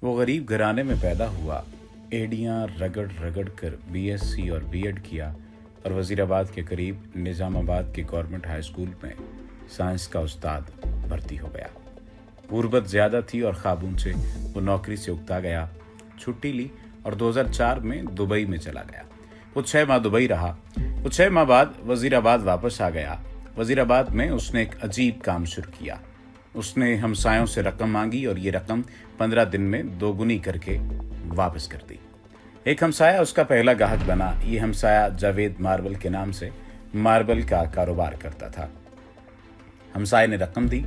वो गरीब घराने में पैदा हुआ, एड़ियाँ रगड़ रगड़ कर बीएससी और बीएड किया और वजीराबाद के करीब निजामाबाद के गवर्नमेंट हाई स्कूल में साइंस का उस्ताद भर्ती हो गया। गुर्बत ज़्यादा थी और ख्वाबों से वो नौकरी से उकता गया, छुट्टी ली और 2004 में दुबई में चला गया। वो 6 माह दुबई रहा। वो 6 माह बाद वजीराबाद वापस आ गया। वजीराबाद में उसने एक अजीब काम शुरू किया। उसने हमसायों से रकम मांगी और ये रकम 15 दिन में दोगुनी करके वापस कर दी। एक हमसाया उसका पहला गाहक बना। ये हमसाया जावेद मार्बल के नाम से मार्बल का कारोबार करता था। हमसाये ने रकम दी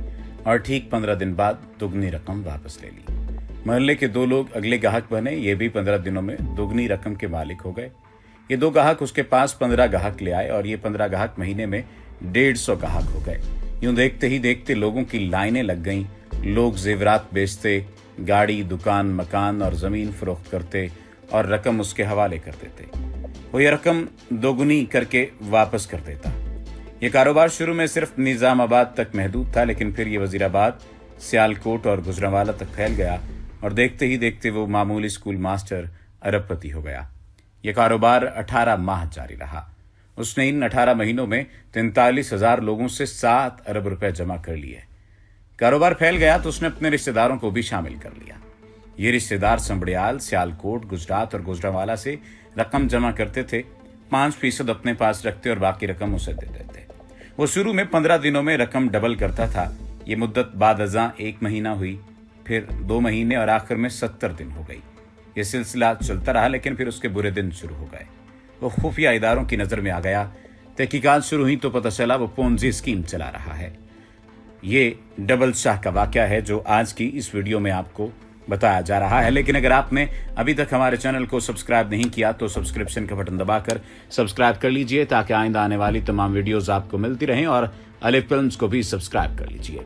और ठीक 15 दिन बाद दुगनी रकम वापस ले ली। मोहल्ले के 2 लोग अगले गाहक बने। ये भी 15 दिनों में दोगुनी रकम के मालिक हो गए। ये 2 गाहक उसके पास 15 गाहक ले आए और ये 15 गाहक महीने में 150 गाहक हो गए। यूं देखते ही देखते लोगों की लाइनें लग गईं। लोग जेवरात बेचते, गाड़ी, दुकान, मकान और जमीन फरोख्त करते और रकम उसके हवाले कर देते। वो ये रकम दोगुनी करके वापस कर देता। ये कारोबार शुरू में सिर्फ निजामाबाद तक महदूद था, लेकिन फिर ये वजीराबाद, सियालकोट और गुजरांवाला तक फैल गया और देखते ही देखते वो मामूली स्कूल मास्टर अरबपति हो गया। ये कारोबार 18 माह जारी रहा। उसने इन 18 महीनों में 43,000 लोगों से 7 अरब रुपए जमा कर लिए। कारोबार फैल गया तो उसने अपने रिश्तेदारों को भी शामिल कर लिया। ये रिश्तेदार संबड़ियाल, सियालकोट, गुजरात और गुजरांवाला से रकम जमा करते थे। 5% अपने पास रखते और बाकी रकम उसे दे देते। वो शुरू में 15 दिनों में रकम डबल करता था। ये मुद्दत बाद अज़ां 1 महीना हुई, फिर 2 महीने और आखिर में 70 दिन हो गई। ये सिलसिला चलता रहा, लेकिन फिर उसके बुरे दिन शुरू हो गए। वो खुफिया इदारों की नज़र में आ गया। तहकीकात शुरू हुई तो पता चला वो पोंजी स्कीम चला रहा है। ये डबल शाह का वाकया है जो आज की इस वीडियो में आपको बताया जा रहा है। लेकिन अगर आपने अभी तक हमारे चैनल को सब्सक्राइब नहीं किया तो सब्सक्रिप्शन का बटन दबाकर सब्सक्राइब कर लीजिए ताकि आइंदा आने वाली तमाम वीडियोस आपको मिलती रहें, और अलिफ फिल्म्स को भी सब्सक्राइब कर लीजिए।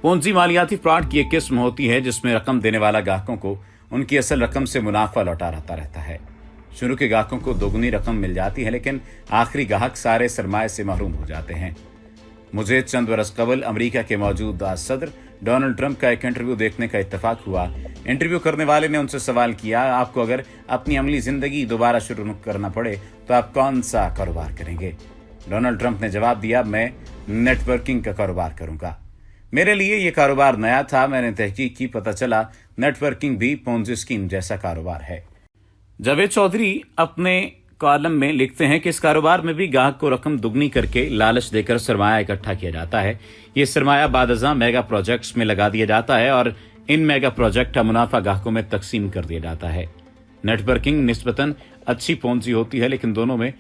पोंजी मालियाती फ्रॉड की एक किस्म होती है जिसमें रकम देने वाला ग्राहकों को उनकी असल रकम से मुनाफा लौटाता रहता है। शुरू के ग्राहकों को दोगुनी रकम मिल जाती है, लेकिन आखिरी ग्राहक सारे सरमाए से महरूम हो जाते हैं। मुझे चंद बरस कबल अमेरिका के मौजूदा सदर डोनाल्ड ट्रंप का एक इंटरव्यू देखने का इत्तेफाक हुआ। इंटरव्यू करने वाले ने उनसे सवाल किया, आपको अगर अपनी अमली जिंदगी दोबारा शुरू करना पड़े तो आप कौन सा कारोबार करेंगे? डोनाल्ड ट्रंप ने जवाब दिया, मैं नेटवर्किंग का कारोबार करूंगा। मेरे लिए ये कारोबार नया था। मैंने तहकीक की, पता चला नेटवर्किंग भी पोंजी स्कीम जैसा कारोबार है। जावेद चौधरी अपने कॉलम में लिखते हैं कि इस कारोबार में भी ग्राहक को रकम दुगनी करके लालच देकर सरमाया इकट्ठा किया जाता है। ये सरमाया बाद अज़ां मेगा प्रोजेक्ट्स में लगा दिया जाता है और इन मेगा प्रोजेक्ट का मुनाफा ग्राहकों में तकसीम कर दिया जाता है। नेटवर्किंग निस्बतन अच्छी पोंजी होती है, लेकिन दोनों में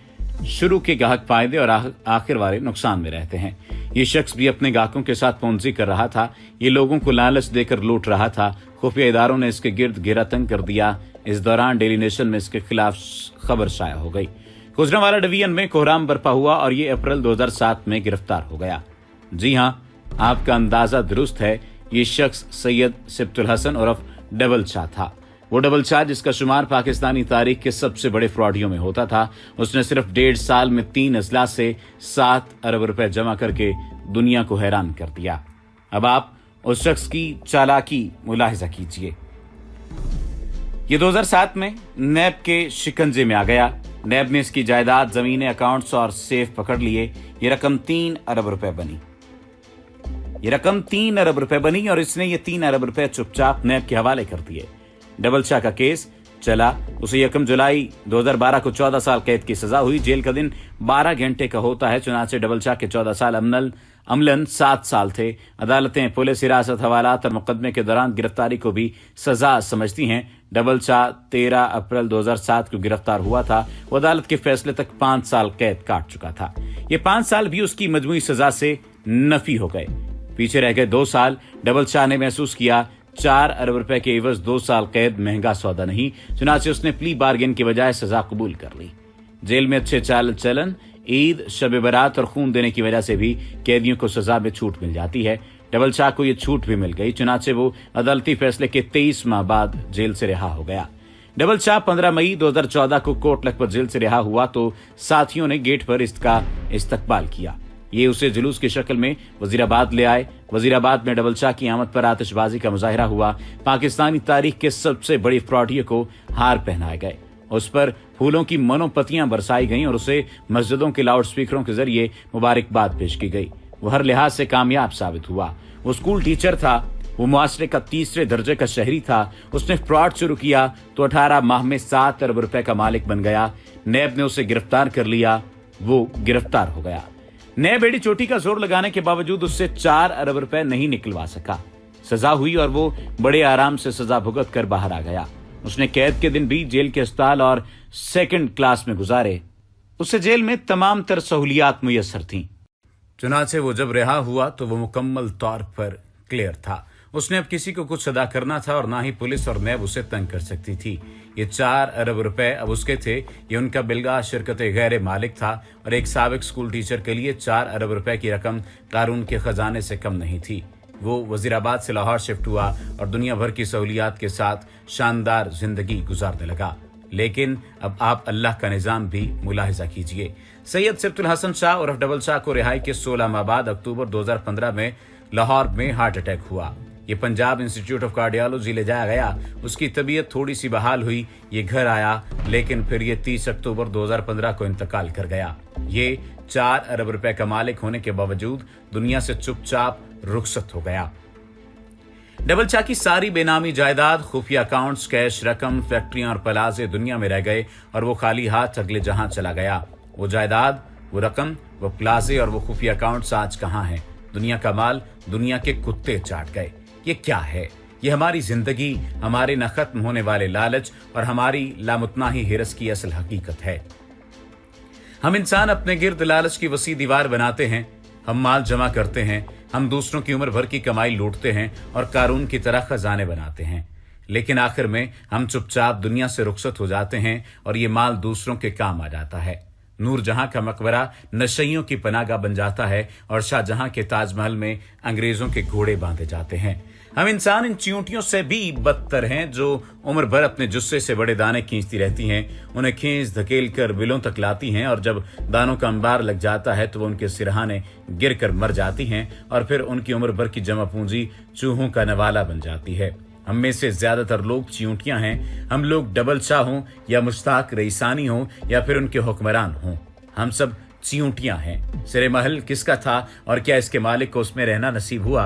शुरू के ग्राहक फायदे और आखिर वाले नुकसान में रहते हैं। ये शख्स भी अपने ग्राहकों के साथ पोंजी कर रहा था। ये लोगों को लालच देकर लूट रहा था। खुफिया इदारों ने इसके गिर्द घेरा तंग कर दिया। इस दौरान डेली नेशन में इसके खिलाफ खबर शाया हो गई। गुजरांवाला डिवीजन में कोहराम बरपा हुआ और ये अप्रैल 2007 में गिरफ्तार हो गया। जी हां, आपका अंदाजा दुरुस्त है। ये शख्स सैयद सिब्तुल हसन उर्फ डबल शाह था। वो डबल शाह जिसका शुमार पाकिस्तानी तारीख के सबसे बड़े फ्रॉडियों में होता था। उसने सिर्फ 1.5 साल में 3 अजला से 7 अरब रुपए जमा करके दुनिया को हैरान कर दिया। अब आप उस शख्स की चालाकी मुलाहिजा कीजिए। ये 2007 में नैब के शिकंजे में आ गया। नैब ने इसकी जायदाद, जमीनें, अकाउंट्स और सेफ पकड़ लिए। ये रकम 3 अरब रुपए बनी। ये रकम 3 अरब रुपए बनी और इसने ये 3 अरब रुपए चुपचाप नैब के हवाले कर दिए। डबल शाह का केस चला। उसे 1 जुलाई 2012 को 14 साल कैद की सजा हुई। जेल का दिन 12 घंटे का होता है। चुनाचे डबल शाह के 14 साल अमलन 7 साल थे। अदालतें पुलिस हिरासत, हवालात और मुकदमे के दौरान गिरफ्तारी को भी सजा समझती हैं। डबल शाह 13 अप्रैल 2007 को गिरफ्तार हुआ था। वो अदालत के फैसले तक 5 साल कैद काट चुका था। ये 5 साल भी उसकी मजमूई सजा से नफी हो गए। पीछे रह गए 2 साल। डबल शाह ने महसूस किया 4 अरब रुपए के एवज 2 साल कैद महंगा सौदा नहीं। चुनाचे उसने प्ली बार्गेन के बजाय सजा कबूल कर ली। जेल में अच्छे चाल चलन, ईद, शब बरात और खून देने की वजह से भी कैदियों को सजा में छूट मिल जाती है। डबल शाह को ये छूट भी मिल गई। चुनाचे वो अदालती फैसले के 23 माह बाद जेल से रिहा हो गया। डबल शाह 15 मई 2014 को कोट लखपत जेल से रिहा हुआ तो साथियों ने गेट पर इसका इस्तकबाल किया। ये उसे जुलूस की शक्ल में वजीराबाद ले आए। वजीराबाद में डबल शाह की आमद पर आतिशबाजी का मुजाहिरा हुआ। पाकिस्तानी तारीख के सबसे बड़ी फ्रॉडिये को हार पहनाए गए। उस पर फूलों की मनोपतियां बरसाई गईं और उसे मस्जिदों के लाउड स्पीकरों के जरिए मुबारकबाद पेश की गई। वो हर लिहाज से कामयाब साबित हुआ। वो स्कूल टीचर था, वो मुआशरे का तीसरे दर्जे का शहरी था। उसने फ्रॉड शुरू किया तो 18 माह में 7 अरब रुपए का मालिक बन गया। नैब ने उसे गिरफ्तार कर लिया, वो गिरफ्तार हो गया। नैब एड़ी चोटी का जोर लगाने के बावजूद उससे 4 अरब रुपए नहीं निकलवा सका। सजा हुई और वो बड़े आराम से सजा भुगत कर बाहर आ गया। उसने कैद के दिन भी जेल के अस्पताल और सेकंड क्लास में गुजारे। उसे जेल में तमाम तर सहूलियात मुयस्सर थीं। चुनाचे वो जब रिहा हुआ तो वो मुकम्मल तौर पर क्लियर था। उसने अब किसी को कुछ अदा करना था और ना ही पुलिस और नैब उसे तंग कर सकती थी। ये 4 अरब रुपए अब उसके थे। ये उनका बिलगा शिरकत गैर मालिक था और एक साबिक स्कूल टीचर के लिए 4 अरब रुपए की रकम कानून के खजाने से कम नहीं थी। वो वजीराबाद से लाहौर शिफ्ट हुआ और दुनिया भर की सहूलियात के साथ शानदार जिंदगी गुजारने लगा। लेकिन अब आप अल्लाह का निजाम भी मुलाहिजा कीजिए। सैयद सिब्तुल हसन शाह और डबल शाह को रिहाई के 16 माह बाद अक्टूबर 2015 में लाहौर में हार्ट अटैक हुआ। ये पंजाब इंस्टीट्यूट ऑफ कार्डियोलॉजी ले जाया गया। उसकी तबीयत थोड़ी सी बहाल हुई, ये घर आया, लेकिन फिर ये 30 अक्टूबर 2015 को इंतकाल कर गया। ये 4 अरब रुपए का मालिक होने के बावजूद दुनिया से चुपचाप रुखसत हो गया। डबल शाह की सारी बेनामी जायदाद, खुफिया अकाउंट्स, कैश रकम, फैक्ट्रियां और प्लाजे दुनिया में रह गए और वो खाली हाथ अगले जहां चला गया। वो जायदाद, वो रकम, वो प्लाजे और वो खुफिया अकाउंट्स आज कहां हैं? दुनिया का माल दुनिया के कुत्ते चाट गए। ये क्या है? ये हमारी जिंदगी, हमारे न खत्म होने वाले लालच और हमारी लामुतनाही हिरस की असल हकीकत है। हम इंसान अपने गिर्द लालच की वसी दीवार बनाते हैं। हम माल जमा करते हैं, हम दूसरों की उम्र भर की कमाई लूटते हैं और कारून की तरह खजाने बनाते हैं। लेकिन आखिर में हम चुपचाप दुनिया से रुखसत हो जाते हैं और ये माल दूसरों के काम आ जाता है। नूरजहां का मकबरा नशइयों की पनाहगाह बन जाता है और शाहजहां के ताजमहल में अंग्रेजों के घोड़े बांधे जाते हैं। हम इंसान इन चींटियों से भी बदतर हैं जो उम्र भर अपने जुस्से से बड़े दाने खींचती रहती हैं, उन्हें खींच धकेल कर बिलों तक लाती हैं और जब दानों का अंबार लग जाता है तो वो उनके सिरहाने गिर कर मर जाती हैं और फिर उनकी उम्र भर की जमा पूंजी चूहों का नवाला बन जाती है। हम में से ज्यादातर लोग चींटियां हैं। हम लोग डबल शाह हों या मुश्ताक रईसानी हों या फिर उनके हुक्मरान हों, हम सब चींटियां हैं। सिरे महल किसका था और क्या इसके मालिक को उसमें रहना नसीब हुआ?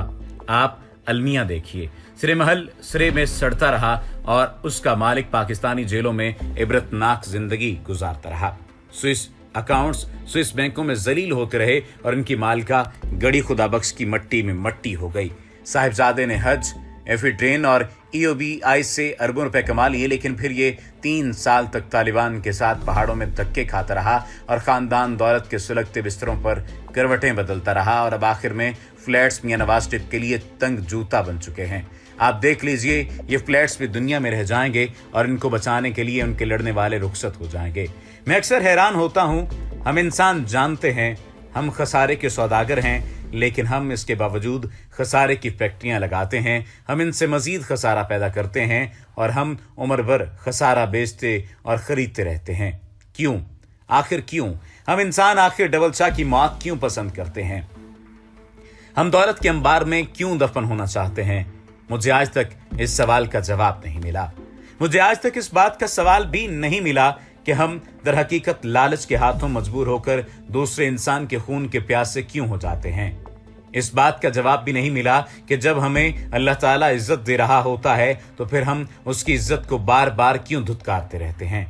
आप अलमिया देखिए। सिरे महल सिरे में सड़ता रहा और उसका मालिक पाकिस्तानी जेलों में इबरतनाक जिंदगी गुजारता रहा। स्विस अकाउंट्स स्विस बैंकों में जलील होते रहे और इनकी मालिका गड़ी खुदाबख्श की मट्टी में मट्टी हो गई। साहिबजादे ने हज, एफिड्रेन और EOBI से अरबों रुपए कमा लिए, लेकिन फिर ये 3 साल तक तालिबान के साथ पहाड़ों में धक्के खाता रहा और खानदान दौलत के सुलगते बिस्तरों पर करवटें बदलता रहा और अब आखिर में फ्लैट्स मियां नवाज टिप के लिए तंग जूता बन चुके हैं। आप देख लीजिए, ये फ्लैट्स भी दुनिया में रह जाएंगे और इनको बचाने के लिए उनके लड़ने वाले रुखसत हो जाएंगे। मैं अक्सर हैरान होता हूँ, हम इंसान जानते हैं हम खसारे के सौदागर हैं, लेकिन हम इसके बावजूद खसारे की फैक्ट्रियां लगाते हैं। हम इनसे मजीद खसारा पैदा करते हैं और हम उम्र भर खसारा बेचते और खरीदते रहते हैं। क्यों? आखिर क्यों? हम इंसान आखिर डबल शाह की मौत क्यों पसंद करते हैं? हम दौलत के अंबार में क्यों दफन होना चाहते हैं? मुझे आज तक इस सवाल का जवाब नहीं मिला। मुझे आज तक इस बात का सवाल भी नहीं मिला कि हम दर हकीकत लालच के हाथों मजबूर होकर दूसरे इंसान के खून के प्यासे क्यों हो जाते हैं। इस बात का जवाब भी नहीं मिला कि जब हमें अल्लाह ताला इज्जत दे रहा होता है तो फिर हम उसकी इज्जत को बार बार क्यों धुतकारते रहते हैं।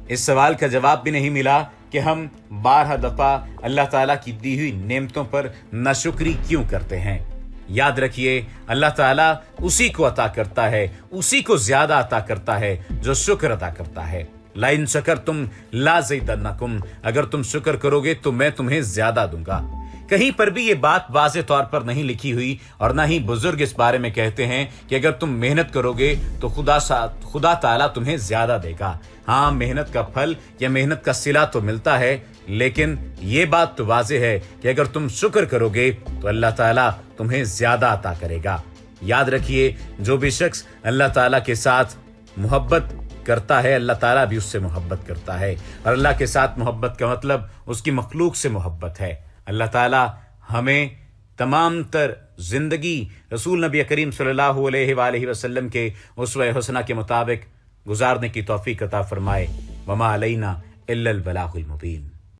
इस सवाल का जवाब भी नहीं मिला कि हम 12 दफा अल्लाह ताला की दी हुई नेमतों पर नाशुक्री क्यों करते हैं। याद रखिए, अल्लाह ताला उसी को अता करता है, उसी को ज्यादा अता करता है जो शुक्र अदा करता है। लाइन शकर तुम लाज़िदन्नकुम, अगर तुम शुक्र करोगे तो मैं तुम्हें ज्यादा दूंगा। कहीं पर भी ये बात वाज़े तौर पर नहीं लिखी हुई और ना ही बुजुर्ग इस बारे में कहते हैं कि अगर तुम मेहनत करोगे तो खुदा ताला तुम्हें ज्यादा देगा। हाँ, मेहनत का फल या मेहनत का सिला तो मिलता है, लेकिन ये बात तो वाज़े है कि अगर तुम शुक्र करोगे तो अल्लाह ताला तुम्हें ज्यादा अता करेगा। याद रखिए, जो भी शख्स अल्लाह ताला के साथ मोहब्बत करता है, अल्लाह ताला भी उससे मोहब्बत करता है और अल्लाह के साथ मोहब्बत का मतलब उसकी मखलूक से मोहब्बत है। اللہ تعالی ہمیں تمام تر زندگی رسول نبی کریم صلی اللہ علیہ وآلہ وسلم کے اسوہ حسنہ کے مطابق گزارنے کی توفیق عطا فرمائے۔ وما علینا الا البلاغ المبین۔